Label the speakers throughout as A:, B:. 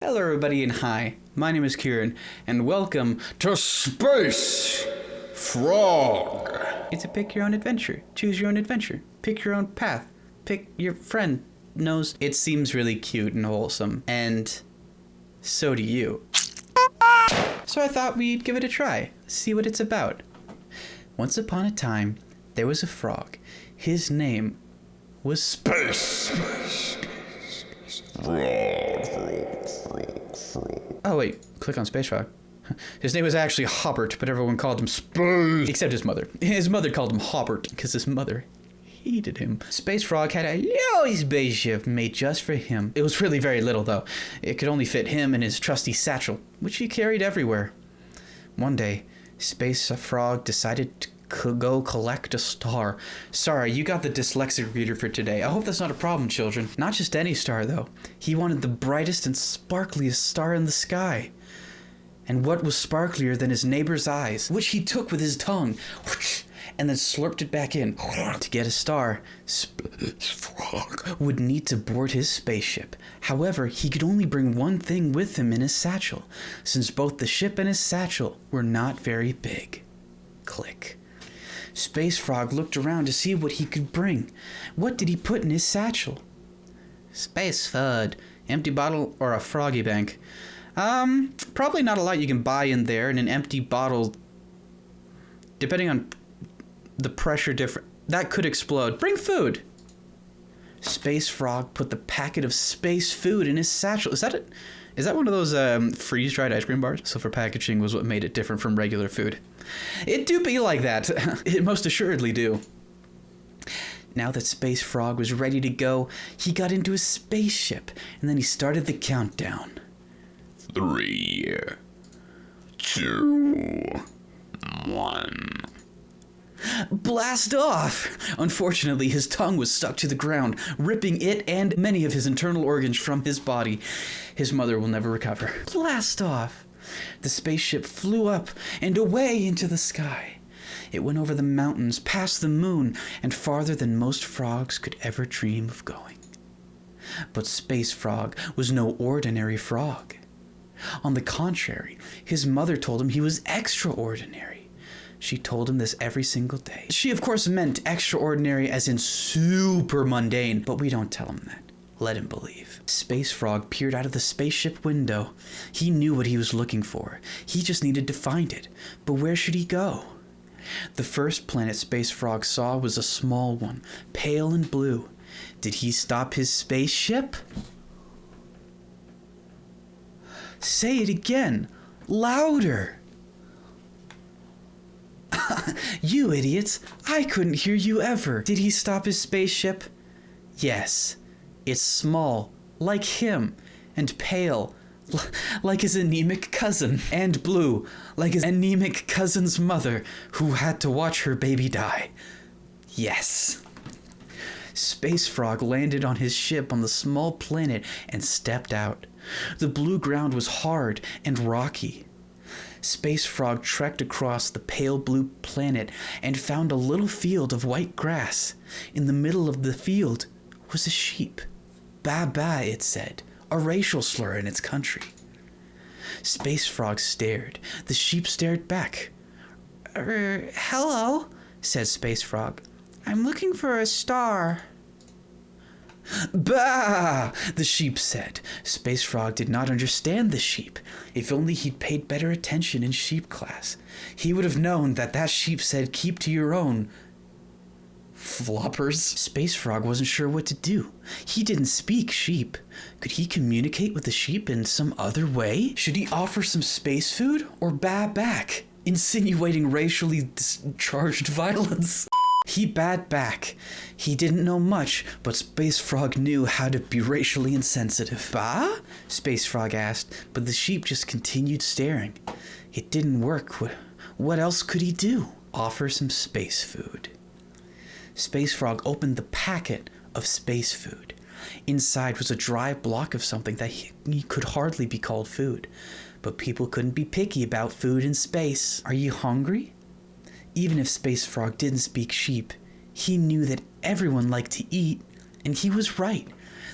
A: Hello everybody and hi, my name is Kieran, and welcome to Space Frog. It's a pick your own adventure, choose your own adventure, pick your own path, pick your friend knows. It seems really cute and wholesome, and so do you. So I thought we'd give it a try, see what it's about. Once upon a time, there was a frog. His name was Space. Oh wait, click on Space Frog. His name was actually Hoppert, but everyone called him Space. Except his mother. His mother called him Hoppert because his mother hated him. Space Frog had a little spaceship made just for him. It was really very little though. It could only fit him and his trusty satchel, which he carried everywhere. One day, Space Frog decided to go collect a star. Sorry, you got the dyslexic reader for today. I hope that's not a problem, children. Not just any star, though. He wanted the brightest and sparkliest star in the sky. And what was sparklier than his neighbor's eyes, which he took with his tongue, and then slurped it back in. To get a star, Space Frog would need to board his spaceship. However, he could only bring one thing with him in his satchel, since both the ship and his satchel were not very big. Click. Space Frog looked around to see what he could bring. What did he put in his satchel? Space food. Empty bottle or a froggy bank? Probably not a lot you can buy in there, and an empty bottle, depending on the pressure difference, that could explode. Bring food. Space Frog put the packet of space food in his satchel. Is that it? Is that one of those freeze-dried ice cream bars? Silver packaging was what made it different from regular food. It do be like that. It most assuredly do. Now that Space Frog was ready to go, he got into his spaceship, and then he started the countdown. 3, 2, 1... Blast off! Unfortunately, his tongue was stuck to the ground, ripping it and many of his internal organs from his body. His mother will never recover. Blast off! The spaceship flew up and away into the sky. It went over the mountains, past the moon, and farther than most frogs could ever dream of going. But Space Frog was no ordinary frog. On the contrary, his mother told him he was extraordinary. She told him this every single day. She, of course, meant extraordinary as in super mundane, but we don't tell him that. Let him believe. Space Frog peered out of the spaceship window. He knew what he was looking for. He just needed to find it. But where should he go? The first planet Space Frog saw was a small one, pale and blue. Did he stop his spaceship? Say it again. Louder. You idiots, I couldn't hear you ever. Did he stop his spaceship? Yes. It's small, like him, and pale, like his anemic cousin, and blue, like his anemic cousin's mother, who had to watch her baby die. Yes. Space Frog landed on his ship on the small planet and stepped out. The blue ground was hard and rocky. Space Frog trekked across the pale blue planet and found a little field of white grass. In the middle of the field was a sheep. Ba-ba, it said, a racial slur in its country. Space Frog stared. The sheep stared back. Hello, said Space Frog. I'm looking for a star. Bah! The sheep said. Space Frog did not understand the sheep. If only he'd paid better attention in sheep class, he would have known that sheep said keep to your own. Floppers. Space Frog wasn't sure what to do. He didn't speak sheep. Could he communicate with the sheep in some other way? Should he offer some space food or baa back, insinuating racially charged violence? He bade back. He didn't know much, but Space Frog knew how to be racially insensitive. Bah? Space Frog asked, but the sheep just continued staring. It didn't work. What else could he do? Offer some space food. Space Frog opened the packet of space food. Inside was a dry block of something that he could hardly be called food. But people couldn't be picky about food in space. Are you hungry? Even if Space Frog didn't speak sheep, he knew that everyone liked to eat, and he was right.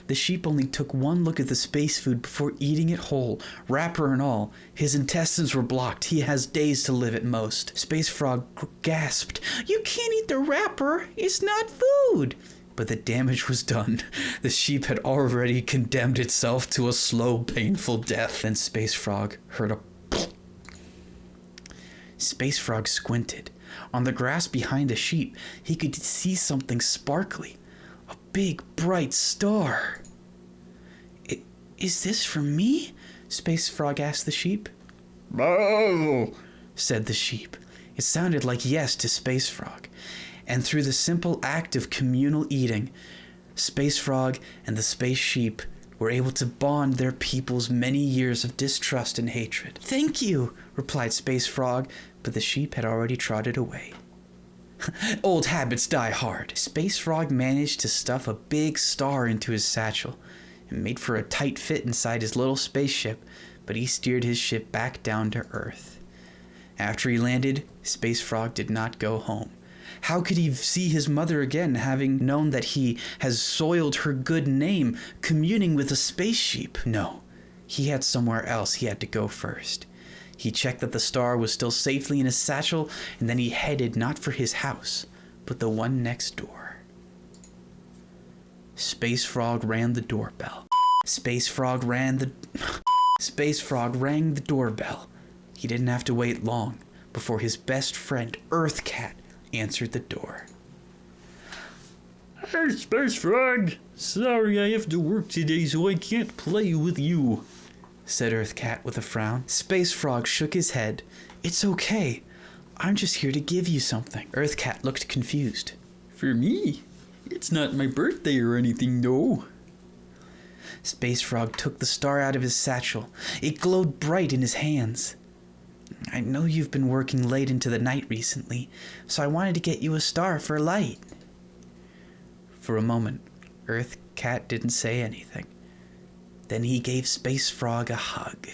A: The sheep only took one look at the space food before eating it whole, wrapper and all. His intestines were blocked. He has days to live at most. Space Frog gasped, "You can't eat the wrapper. It's not food." But the damage was done. The sheep had already condemned itself to a slow, painful death. Then Space Frog heard a Space Frog squinted. On the grass behind the sheep, he could see something sparkly. A big, bright star. Is this for me? Space Frog asked the sheep.
B: "No,"
A: said the sheep. It sounded like yes to Space Frog. And through the simple act of communal eating, Space Frog and the space sheep were able to bond their people's many years of distrust and hatred. "Thank you," replied Space Frog, but the sheep had already trotted away. Old habits die hard. Space Frog managed to stuff a big star into his satchel and made for a tight fit inside his little spaceship, but he steered his ship back down to Earth. After he landed, Space Frog did not go home. How could he see his mother again, having known that he has soiled her good name communing with a space sheep? No, he had somewhere else he had to go first. He checked that the star was still safely in his satchel, and then he headed not for his house, but the one next door. Space Frog rang the doorbell. Space Frog rang the doorbell. He didn't have to wait long before his best friend, Earth Cat, answered the door.
B: "Hey, Space Frog. Sorry I have to work today, so I can't play with you,"
A: said Earth Cat with a frown. Space Frog shook his head. "It's okay. I'm just here to give you something." Earth Cat looked confused.
B: "For me? It's not my birthday or anything, though."
A: Space Frog took the star out of his satchel. It glowed bright in his hands. "I know you've been working late into the night recently, so I wanted to get you a star for light." For a moment, Earth Cat didn't say anything. Then he gave Space Frog a hug.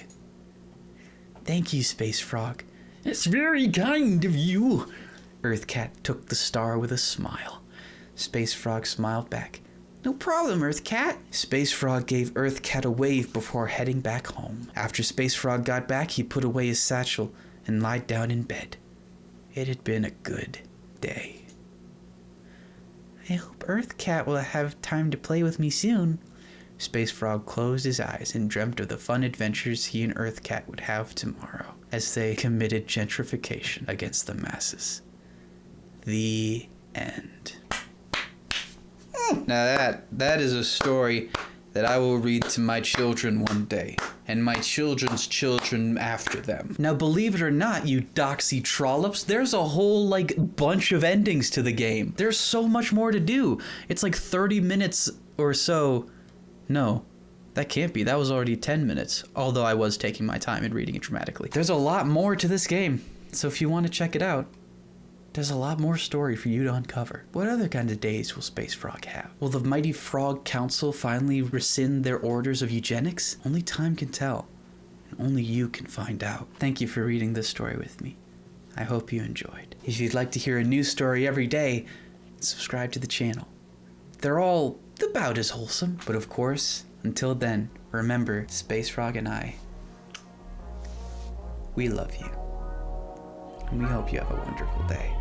A: "Thank you, Space Frog."
B: "It's very kind of you."
A: Earth Cat took the star with a smile. Space Frog smiled back. "No problem, Earth Cat." Space Frog gave Earth Cat a wave before heading back home. After Space Frog got back, he put away his satchel and lied down in bed. It had been a good day. "I hope Earth Cat will have time to play with me soon." Space Frog closed his eyes and dreamt of the fun adventures he and Earth Cat would have tomorrow as they committed gentrification against the masses. The end. Now that is a story that I will read to my children one day, and my children's children after them. Now, believe it or not, you doxy trollops, there's a whole, bunch of endings to the game. There's so much more to do. It's 30 minutes or so. No, that can't be. That was already 10 minutes, although I was taking my time and reading it dramatically. There's a lot more to this game, so if you want to check it out, there's a lot more story for you to uncover. What other kind of days will Space Frog have? Will the mighty Frog Council finally rescind their orders of eugenics? Only time can tell, and only you can find out. Thank you for reading this story with me. I hope you enjoyed. If you'd like to hear a new story every day, subscribe to the channel. They're all about as wholesome, but of course, until then, remember, Space Frog and I, we love you. And we hope you have a wonderful day.